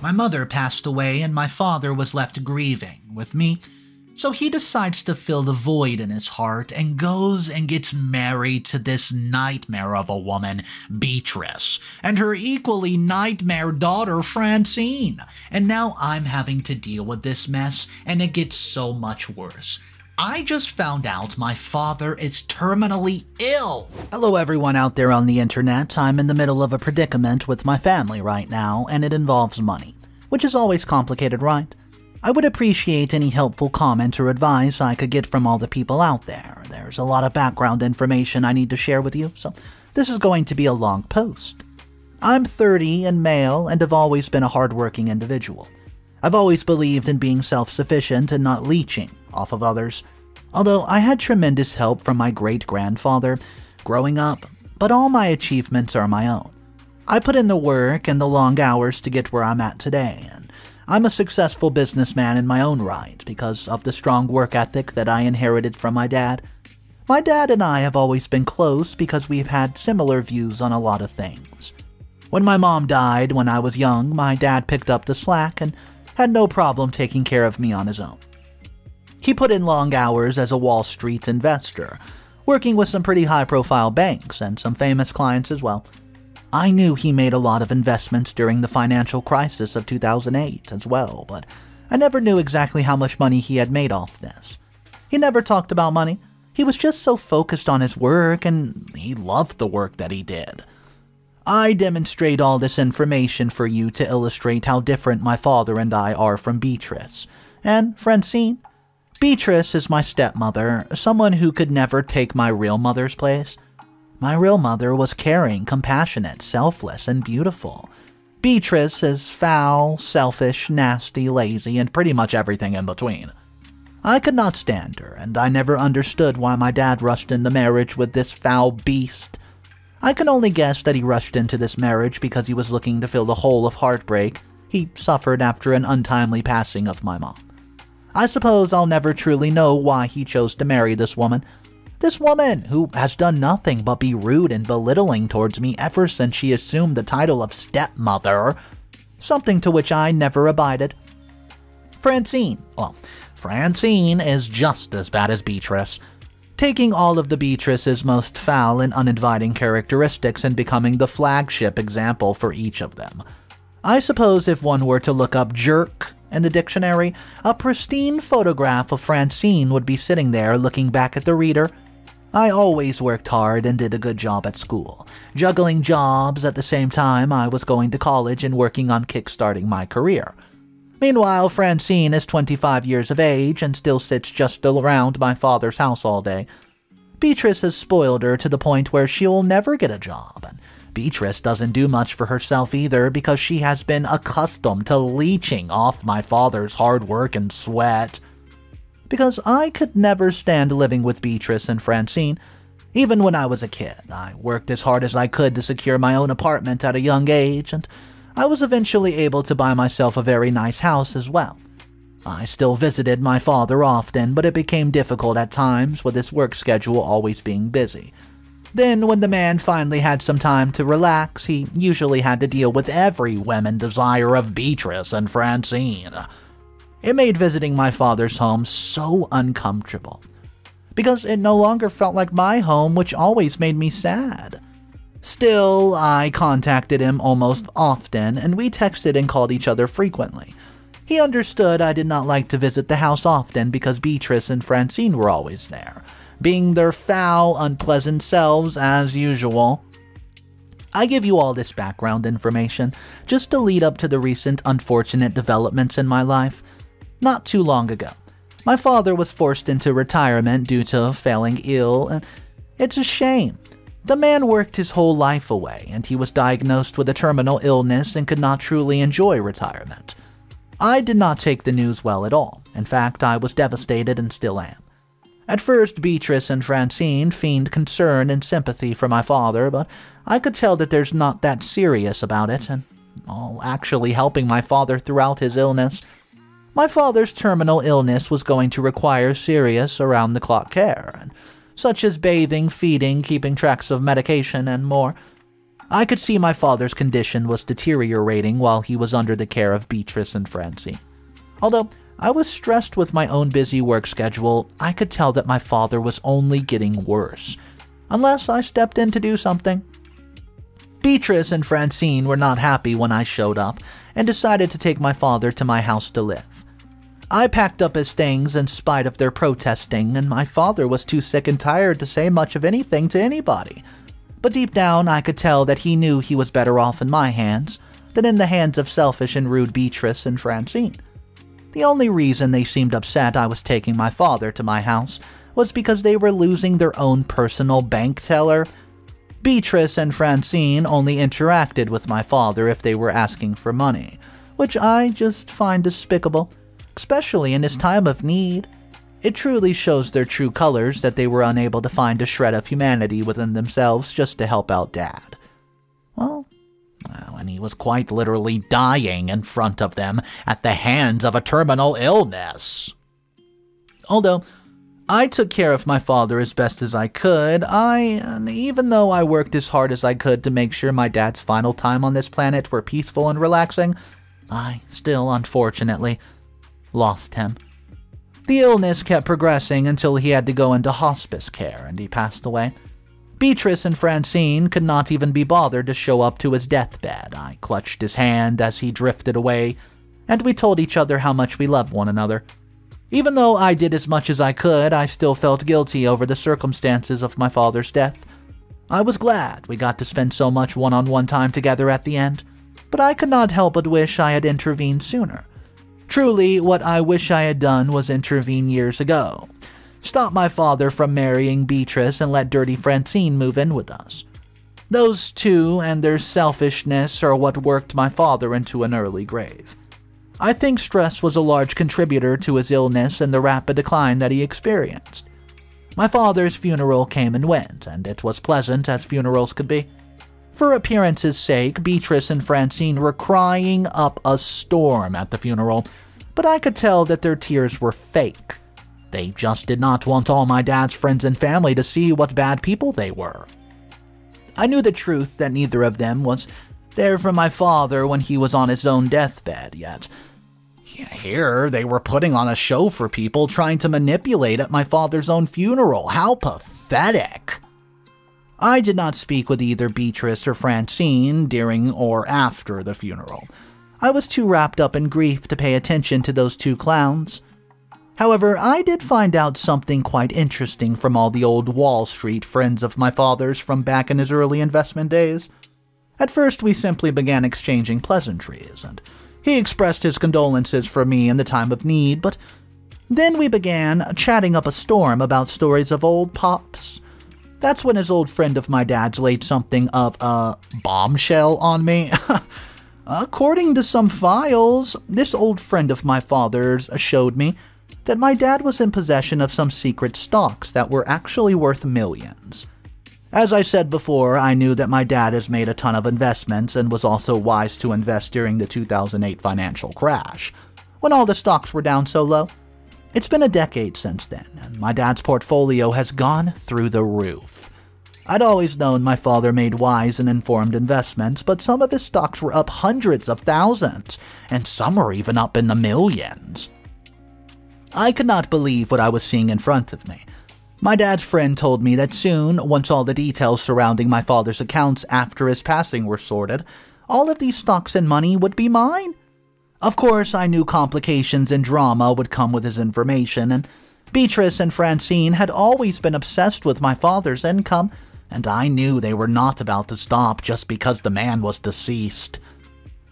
My mother passed away and my father was left grieving with me, so he decides to fill the void in his heart and goes and gets married to this nightmare of a woman, Beatrice, and her equally nightmare daughter, Francine. And now I'm having to deal with this mess, and it gets so much worse. I just found out my father is terminally ill. Hello everyone out there on the internet. I'm in the middle of a predicament with my family right now, and it involves money, which is always complicated, right? I would appreciate any helpful comment or advice I could get from all the people out there. There's a lot of background information I need to share with you, so this is going to be a long post. I'm 30 and male and have always been a hardworking individual. I've always believed in being self-sufficient and not leeching off of others, although I had tremendous help from my great-grandfather growing up, but all my achievements are my own. I put in the work and the long hours to get where I'm at today, and I'm a successful businessman in my own right because of the strong work ethic that I inherited from my dad. My dad and I have always been close because we've had similar views on a lot of things. When my mom died when I was young, my dad picked up the slack and had no problem taking care of me on his own. He put in long hours as a Wall Street investor, working with some pretty high-profile banks and some famous clients as well. I knew he made a lot of investments during the financial crisis of 2008 as well, but I never knew exactly how much money he had made off this. He never talked about money. He was just so focused on his work, and he loved the work that he did. I demonstrate all this information for you to illustrate how different my father and I are from Beatrice and Francine. Beatrice is my stepmother, someone who could never take my real mother's place. My real mother was caring, compassionate, selfless, and beautiful. Beatrice is foul, selfish, nasty, lazy, and pretty much everything in between. I could not stand her, and I never understood why my dad rushed into marriage with this foul beast. I can only guess that he rushed into this marriage because he was looking to fill the hole of heartbreak he suffered after an untimely passing of my mom. I suppose I'll never truly know why he chose to marry this woman. This woman who has done nothing but be rude and belittling towards me ever since she assumed the title of stepmother, something to which I never abided. Francine is just as bad as Beatrice, taking all of the Beatrice's most foul and uninviting characteristics and becoming the flagship example for each of them. I suppose if one were to look up jerk in the dictionary, a pristine photograph of Francine would be sitting there looking back at the reader. I always worked hard and did a good job at school, juggling jobs at the same time I was going to college and working on kickstarting my career. Meanwhile, Francine is 25 years of age and still sits just around my father's house all day. Beatrice has spoiled her to the point where she'll never get a job, and Beatrice doesn't do much for herself either because she has been accustomed to leeching off my father's hard work and sweat. Because I could never stand living with Beatrice and Francine. Even when I was a kid, I worked as hard as I could to secure my own apartment at a young age, and I was eventually able to buy myself a very nice house as well. I still visited my father often, but it became difficult at times with his work schedule always being busy. Then, when the man finally had some time to relax, he usually had to deal with every woman desire of Beatrice and Francine. It made visiting my father's home so uncomfortable, because it no longer felt like my home, which always made me sad. Still, I contacted him almost often, and we texted and called each other frequently. He understood I did not like to visit the house often because Beatrice and Francine were always there, being their foul, unpleasant selves as usual. I give you all this background information just to lead up to the recent unfortunate developments in my life. Not too long ago, my father was forced into retirement due to failing ill, and it's a shame. The man worked his whole life away, and he was diagnosed with a terminal illness and could not truly enjoy retirement. I did not take the news well at all. In fact, I was devastated and still am. At first, Beatrice and Francine feigned concern and sympathy for my father, but I could tell that there's not that serious about it, and all actually helping my father throughout his illness. My father's terminal illness was going to require serious around-the-clock care, such as bathing, feeding, keeping tracks of medication, and more. I could see my father's condition was deteriorating while he was under the care of Beatrice and Francine. Although I was stressed with my own busy work schedule, I could tell that my father was only getting worse, unless I stepped in to do something. Beatrice and Francine were not happy when I showed up and decided to take my father to my house to live. I packed up his things in spite of their protesting, and my father was too sick and tired to say much of anything to anybody. But deep down, I could tell that he knew he was better off in my hands than in the hands of selfish and rude Beatrice and Francine. The only reason they seemed upset I was taking my father to my house was because they were losing their own personal bank teller. Beatrice and Francine only interacted with my father if they were asking for money, which I just find despicable, especially in his time of need. It truly shows their true colors that they were unable to find a shred of humanity within themselves just to help out Dad. Well, and he was quite literally dying in front of them at the hands of a terminal illness. Although I took care of my father as best as I could, even though I worked as hard as I could to make sure my dad's final time on this planet were peaceful and relaxing, I still, unfortunately, lost him. The illness kept progressing until he had to go into hospice care and he passed away. Beatrice and Francine could not even be bothered to show up to his deathbed. I clutched his hand as he drifted away, and we told each other how much we loved one another. Even though I did as much as I could, I still felt guilty over the circumstances of my father's death. I was glad we got to spend so much one-on-one time together at the end, but I could not help but wish I had intervened sooner. Truly, what I wish I had done was intervene years ago. Stop my father from marrying Beatrice and let dirty Francine move in with us. Those two and their selfishness are what worked my father into an early grave. I think stress was a large contributor to his illness and the rapid decline that he experienced. My father's funeral came and went, and it was pleasant as funerals could be. For appearance's sake, Beatrice and Francine were crying up a storm at the funeral, but I could tell that their tears were fake. They just did not want all my dad's friends and family to see what bad people they were. I knew the truth that neither of them was there for my father when he was on his own deathbed, yet here they were putting on a show for people trying to manipulate at my father's own funeral. How pathetic! I did not speak with either Beatrice or Francine during or after the funeral. I was too wrapped up in grief to pay attention to those two clowns. However, I did find out something quite interesting from all the old Wall Street friends of my father's from back in his early investment days. At first, we simply began exchanging pleasantries, and he expressed his condolences for me in the time of need, but then we began chatting up a storm about stories of old Pops. That's when his old friend of my dad's laid something of a bombshell on me. According to some files, this old friend of my father's showed me that my dad was in possession of some secret stocks that were actually worth millions. As I said before, I knew that my dad has made a ton of investments and was also wise to invest during the 2008 financial crash, when all the stocks were down so low. It's been a decade since then, and my dad's portfolio has gone through the roof. I'd always known my father made wise and informed investments, but some of his stocks were up hundreds of thousands, and some were even up in the millions. I could not believe what I was seeing in front of me. My dad's friend told me that soon, once all the details surrounding my father's accounts after his passing were sorted, all of these stocks and money would be mine. Of course, I knew complications and drama would come with his information, and Beatrice and Francine had always been obsessed with my father's income, and I knew they were not about to stop just because the man was deceased.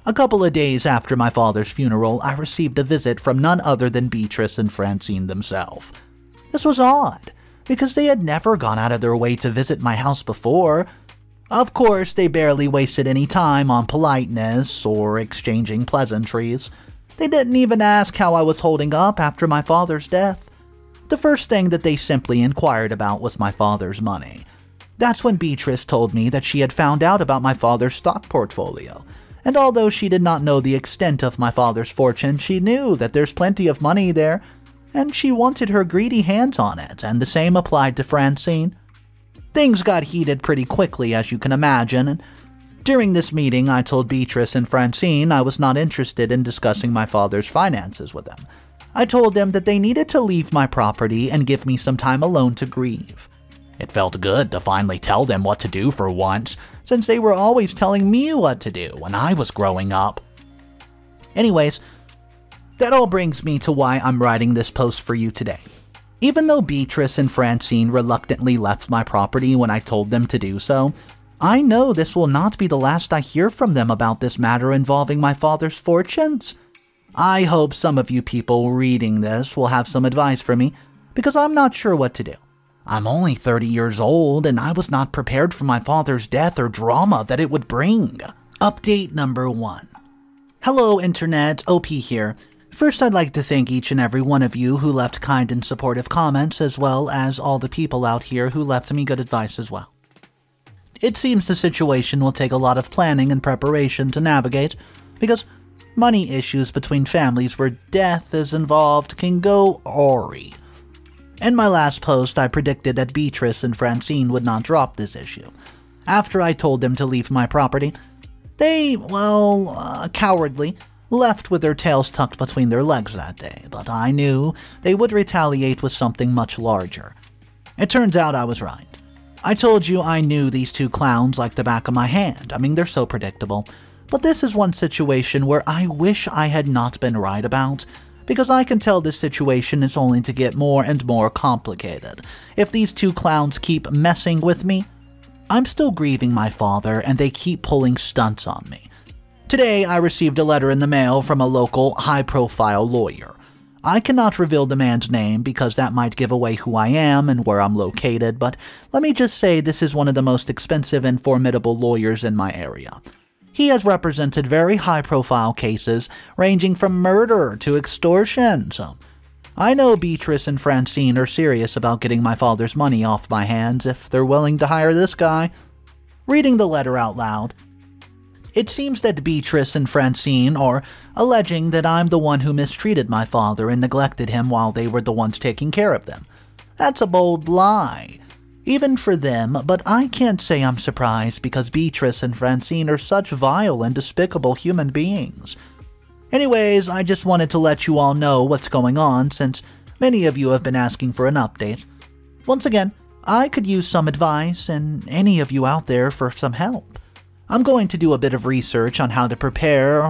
A couple of days after my father's funeral, I received a visit from none other than Beatrice and Francine themselves. This was odd, because they had never gone out of their way to visit my house before. Of course, they barely wasted any time on politeness or exchanging pleasantries. They didn't even ask how I was holding up after my father's death. The first thing that they simply inquired about was my father's money. That's when Beatrice told me that she had found out about my father's stock portfolio. And although she did not know the extent of my father's fortune, she knew that there's plenty of money there, and she wanted her greedy hands on it, and the same applied to Francine. Things got heated pretty quickly, as you can imagine, and During this meeting, I told Beatrice and Francine I was not interested in discussing my father's finances with them. I told them that they needed to leave my property and give me some time alone to grieve. It felt good to finally tell them what to do for once, since they were always telling me what to do when I was growing up. Anyways, that all brings me to why I'm writing this post for you today. Even though Beatrice and Francine reluctantly left my property when I told them to do so, I know this will not be the last I hear from them about this matter involving my father's fortunes. I hope some of you people reading this will have some advice for me, because I'm not sure what to do. I'm only 30 years old, and I was not prepared for my father's death or drama that it would bring. Update number 1. Hello, Internet, OP here. First, I'd like to thank each and every one of you who left kind and supportive comments, as well as all the people out here who left me good advice as well. It seems the situation will take a lot of planning and preparation to navigate, because money issues between families where death is involved can go awry. In my last post, I predicted that Beatrice and Francine would not drop this issue. After I told them to leave my property, they, cowardly, left with their tails tucked between their legs that day, but I knew they would retaliate with something much larger. It turns out I was right. I told you I knew these two clowns like the back of my hand. I mean, they're so predictable. But this is one situation where I wish I had not been right about, because I can tell this situation is only to get more and more complicated. If these two clowns keep messing with me, I'm still grieving my father and they keep pulling stunts on me. Today, I received a letter in the mail from a local high-profile lawyer. I cannot reveal the man's name because that might give away who I am and where I'm located, but let me just say this is one of the most expensive and formidable lawyers in my area. He has represented very high-profile cases ranging from murder to extortion, so I know Beatrice and Francine are serious about getting my father's money off my hands if they're willing to hire this guy. Reading the letter out loud, it seems that Beatrice and Francine are alleging that I'm the one who mistreated my father and neglected him while they were the ones taking care of them. That's a bold lie, even for them, but I can't say I'm surprised because Beatrice and Francine are such vile and despicable human beings. Anyways, I just wanted to let you all know what's going on since many of you have been asking for an update. Once again, I could use some advice and any of you out there for some help. I'm going to do a bit of research on how to prepare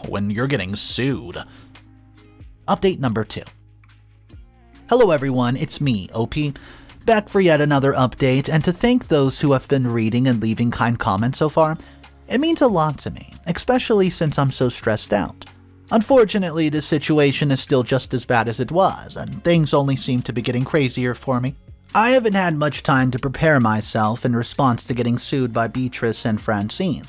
when you're getting sued. Update number 2. Hello everyone, it's me, OP, back for yet another update, and to thank those who have been reading and leaving kind comments so far. It means a lot to me, especially since I'm so stressed out. Unfortunately, this situation is still just as bad as it was, and things only seem to be getting crazier for me. I haven't had much time to prepare myself in response to getting sued by Beatrice and Francine.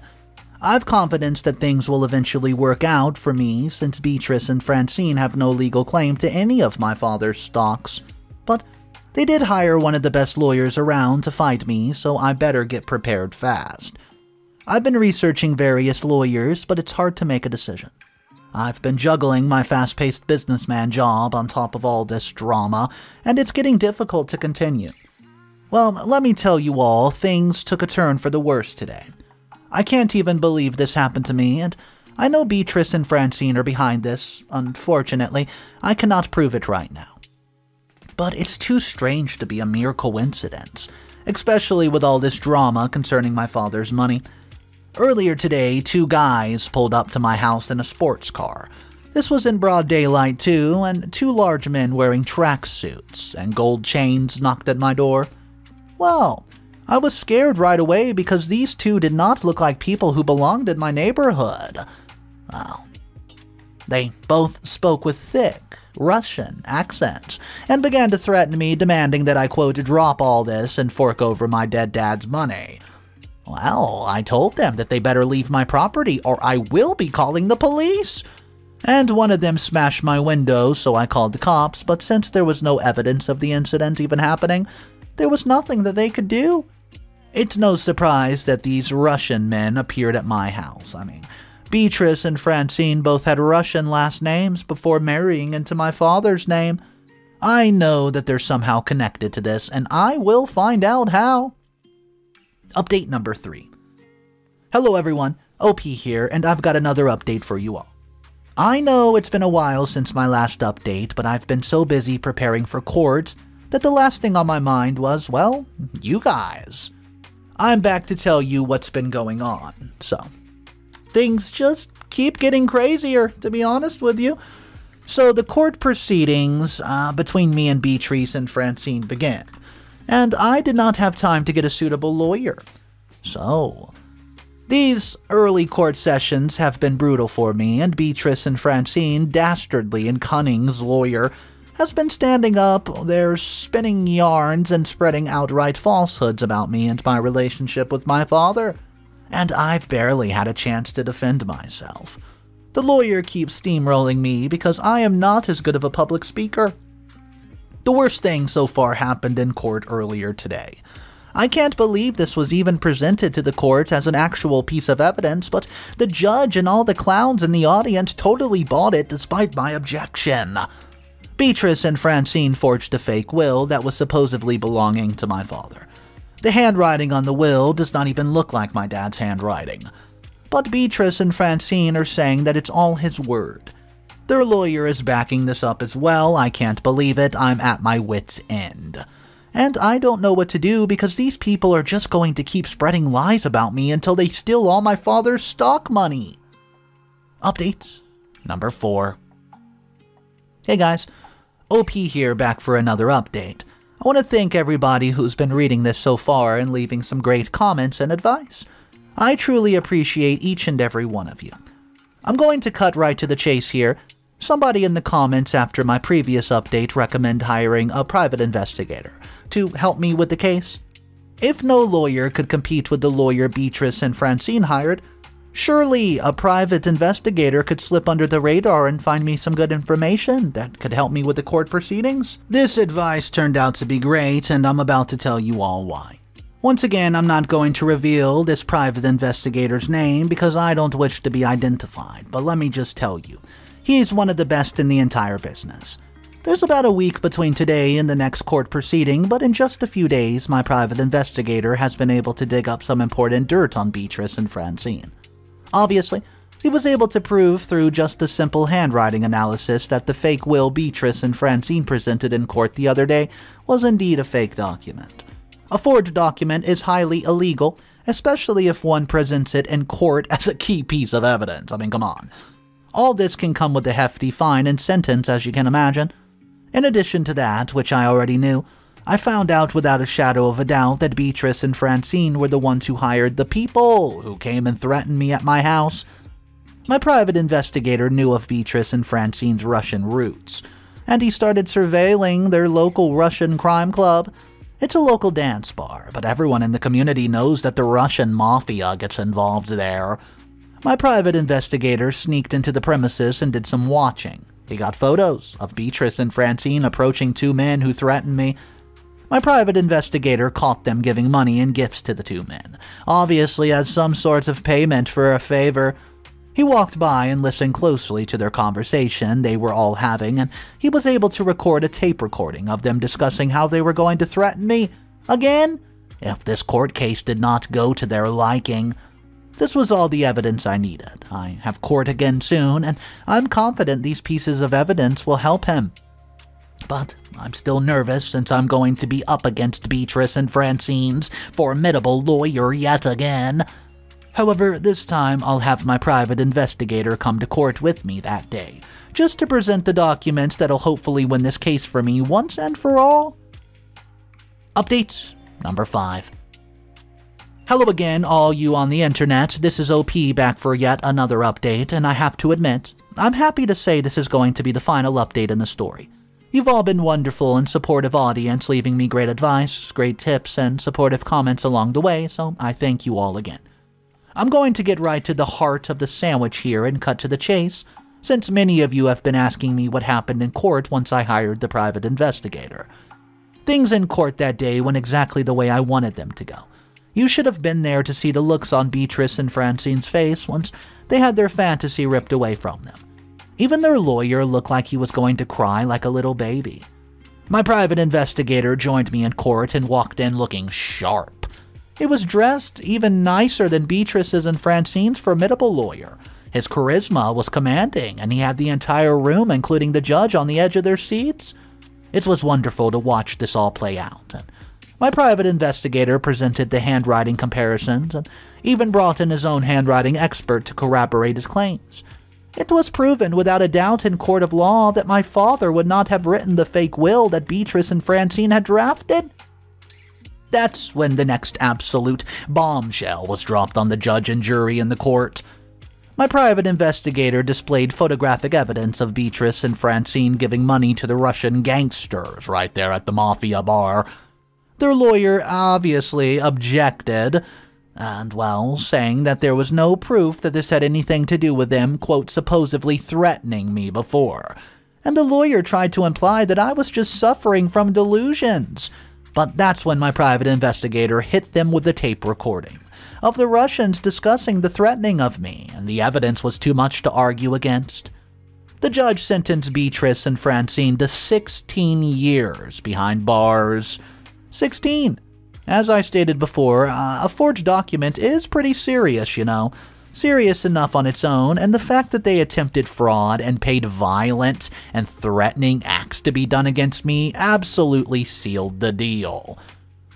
I've confidence that things will eventually work out for me since Beatrice and Francine have no legal claim to any of my father's stocks. But they did hire one of the best lawyers around to fight me, so I better get prepared fast. I've been researching various lawyers, but it's hard to make a decision. I've been juggling my fast-paced businessman job on top of all this drama, and it's getting difficult to continue. Well, let me tell you all, things took a turn for the worse today. I can't even believe this happened to me, and I know Beatrice and Francine are behind this. Unfortunately, I cannot prove it right now. But it's too strange to be a mere coincidence, especially with all this drama concerning my father's money. Earlier today, 2 guys pulled up to my house in a sports car. This was in broad daylight too, and 2 large men wearing tracksuits and gold chains knocked at my door. Well, I was scared right away because these 2 did not look like people who belonged in my neighborhood. Well, they both spoke with thick Russian accents and began to threaten me, demanding that I, quote, drop all this and fork over my dead dad's money. Well, I told them that they better leave my property or I will be calling the police. And one of them smashed my window, so I called the cops, but since there was no evidence of the incident even happening, there was nothing that they could do. It's no surprise that these Russian men appeared at my house. I mean, Beatrice and Francine both had Russian last names before marrying into my father's name. I know that they're somehow connected to this, and I will find out how. Update number 3. Hello everyone, OP here, and I've got another update for you all. I know it's been a while since my last update, but I've been so busy preparing for court that the last thing on my mind was, well, you guys. I'm back to tell you what's been going on, so things just keep getting crazier, to be honest with you. So the court proceedings between me and Beatrice and Francine began, and I did not have time to get a suitable lawyer. So these early court sessions have been brutal for me, and Beatrice and Francine, dastardly and cunning's lawyer, has been standing up there spinning yarns and spreading outright falsehoods about me and my relationship with my father, and I've barely had a chance to defend myself. The lawyer keeps steamrolling me because I am not as good of a public speaker. The worst thing so far happened in court earlier today. I can't believe this was even presented to the court as an actual piece of evidence, but the judge and all the clowns in the audience totally bought it despite my objection. Beatrice and Francine forged a fake will that was supposedly belonging to my father. The handwriting on the will does not even look like my dad's handwriting. But Beatrice and Francine are saying that it's all his word. Their lawyer is backing this up as well. I can't believe it. I'm at my wit's end. And I don't know what to do because these people are just going to keep spreading lies about me until they steal all my father's stock money. Update number 4. Hey guys, OP here, back for another update. I want to thank everybody who's been reading this so far and leaving some great comments and advice. I truly appreciate each and every one of you. I'm going to cut right to the chase here. Somebody in the comments after my previous update recommended hiring a private investigator to help me with the case. If no lawyer could compete with the lawyer Beatrice and Francine hired, surely a private investigator could slip under the radar and find me some good information that could help me with the court proceedings. This advice turned out to be great, and I'm about to tell you all why. Once again, I'm not going to reveal this private investigator's name because I don't wish to be identified, but let me just tell you, he's one of the best in the entire business. There's about a week between today and the next court proceeding, but in just a few days, my private investigator has been able to dig up some important dirt on Beatrice and Francine. Obviously, he was able to prove through just a simple handwriting analysis that the fake will Beatrice and Francine presented in court the other day was indeed a fake document. A forged document is highly illegal, especially if one presents it in court as a key piece of evidence. I mean, come on. All this can come with a hefty fine and sentence, as you can imagine. In addition to that, which I already knew, I found out without a shadow of a doubt that Beatrice and Francine were the ones who hired the people who came and threatened me at my house. My private investigator knew of Beatrice and Francine's Russian roots, and he started surveilling their local Russian crime club. It's a local dance bar, but everyone in the community knows that the Russian mafia gets involved there. My private investigator sneaked into the premises and did some watching. He got photos of Beatrice and Francine approaching 2 men who threatened me. My private investigator caught them giving money and gifts to the 2 men, obviously as some sort of payment for a favor. He walked by and listened closely to their conversation they were all having, and he was able to record a tape recording of them discussing how they were going to threaten me again if this court case did not go to their liking. This was all the evidence I needed. I have court again soon, and I'm confident these pieces of evidence will help him. But I'm still nervous since I'm going to be up against Beatrice and Francine's formidable lawyer yet again. However, this time I'll have my private investigator come to court with me that day, just to present the documents that'll hopefully win this case for me once and for all. Update number 5. Hello again, all you on the internet. This is OP back for yet another update, and I have to admit, I'm happy to say this is going to be the final update in the story. You've all been wonderful and supportive audience, leaving me great advice, great tips, and supportive comments along the way, so I thank you all again. I'm going to get right to the heart of the sandwich here and cut to the chase, since many of you have been asking me what happened in court once I hired the private investigator. Things in court that day went exactly the way I wanted them to go. You should have been there to see the looks on Beatrice and Francine's face once they had their fantasy ripped away from them. Even their lawyer looked like he was going to cry like a little baby. My private investigator joined me in court and walked in looking sharp. He was dressed even nicer than Beatrice's and Francine's formidable lawyer. His charisma was commanding, and he had the entire room, including the judge, on the edge of their seats. It was wonderful to watch this all play out, and my private investigator presented the handwriting comparisons and even brought in his own handwriting expert to corroborate his claims. It was proven without a doubt in court of law that my father would not have written the fake will that Beatrice and Francine had drafted. That's when the next absolute bombshell was dropped on the judge and jury in the court. My private investigator displayed photographic evidence of Beatrice and Francine giving money to the Russian gangsters right there at the Mafia bar. Their lawyer obviously objected, and, well, saying that there was no proof that this had anything to do with them, quote, supposedly threatening me before. And the lawyer tried to imply that I was just suffering from delusions. But that's when my private investigator hit them with the tape recording of the Russians discussing the threatening of me, and the evidence was too much to argue against. The judge sentenced Beatrice and Francine to 16 years behind bars. 16! As I stated before, a forged document is pretty serious, you know. Serious enough on its own, and the fact that they attempted fraud and paid violent and threatening acts to be done against me absolutely sealed the deal.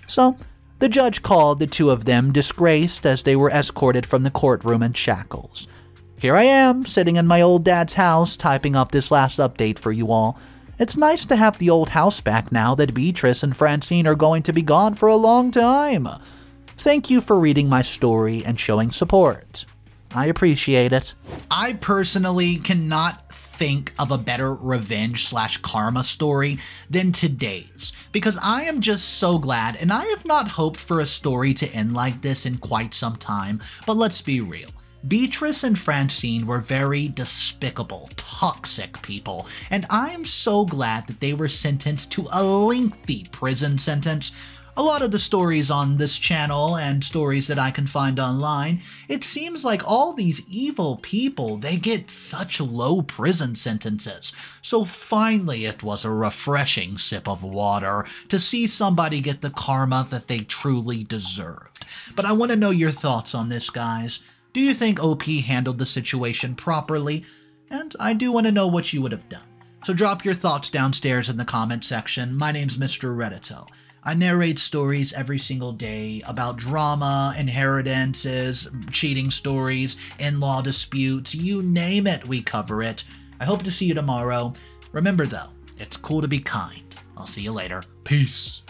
So, the judge called the two of them disgraced as they were escorted from the courtroom in shackles. Here I am, sitting in my old dad's house, typing up this last update for you all. It's nice to have the old house back now that Beatrice and Francine are going to be gone for a long time. Thank you for reading my story and showing support. I appreciate it. I personally cannot think of a better revenge/karma story than today's, because I am just so glad, and I have not hoped for a story to end like this in quite some time, but let's be real. Beatrice and Francine were very despicable, toxic people, and I am so glad that they were sentenced to a lengthy prison sentence. A lot of the stories on this channel and stories that I can find online, it seems like all these evil people, they get such low prison sentences. So finally it was a refreshing sip of water to see somebody get the karma that they truly deserved. But I want to know your thoughts on this, guys. Do you think OP handled the situation properly? And I do want to know what you would have done. So drop your thoughts downstairs in the comment section. My name's Mr. Reddito. I narrate stories every single day about drama, inheritances, cheating stories, in-law disputes, you name it, we cover it. I hope to see you tomorrow. Remember though, it's cool to be kind. I'll see you later. Peace.